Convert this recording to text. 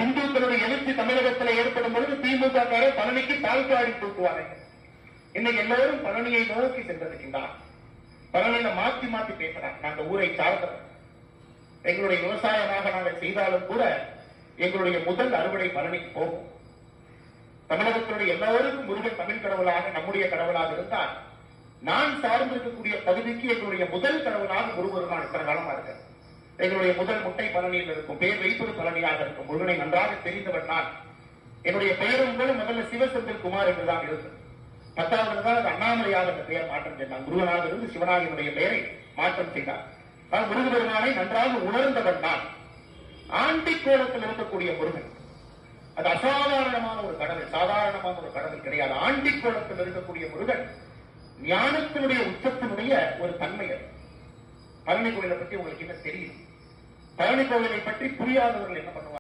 இந்துக்களுடைய எழுச்சி தமிழகத்தில் ஏற்படும் பொழுது திமுக பழனிக்கு பால்காடி தூக்குவாங்க. இன்னைக்கு எல்லோரும் பழனியை நோக்கி சென்றிருக்கின்றார். பழனியில மாற்றி மாற்றி பேசுறாங்க. நாங்க ஊரை சார்ந்தோம், எங்களுடைய விவசாயமாக நாங்கள் செய்தாலும் கூட எங்களுடைய முதல் அறுவடை பழனிக்கு போகும். தமிழகத்தினுடைய எல்லோருக்கும் முருகன் தமிழ் கடவுளாக நம்முடைய கடவுளாக இருந்தால், நான் சார்ந்திருக்கக்கூடிய பகுதிக்கு எங்களுடைய முதல் கடவுளாக முருகருமான் இத்தனை காலமா இருக்க. எங்களுடைய முதல் முட்டை பழனியில் இருக்கும், பெயர் வைப்பது பழனியாக இருக்கும். முருகனை நன்றாக தெரிந்தவன் நான். என்னுடைய பெயரும் கூட முதல்ல சிவசெந்தில் குமார் என்றுதான் இருந்தது. 10வது தான் அது அண்ணாமலையாக அந்த பெயர் மாற்றம் செய்தார். முருகனாக இருந்து சிவனாகினுடைய பெயரை மாற்றம் செய்தார். முருகபெருமானை நன்றாக உணர்ந்தவன் நான். ஆண்டி கோலத்தில் இருக்கக்கூடிய முருகன் அது அசாதாரணமான ஒரு கடவுள், சாதாரணமான ஒரு கடவுள் கிடையாது. ஆண்டி கோலத்தில் இருக்கக்கூடிய முருகன் ஞானத்தினுடைய உச்சத்தினுடைய ஒரு தன்மை. பழனி கோவிலை பற்றி உங்களுக்கு என்ன தெரியும்? பழனி கோவிலை பற்றி புரியாதவர்கள் என்ன பண்ணுவாங்க?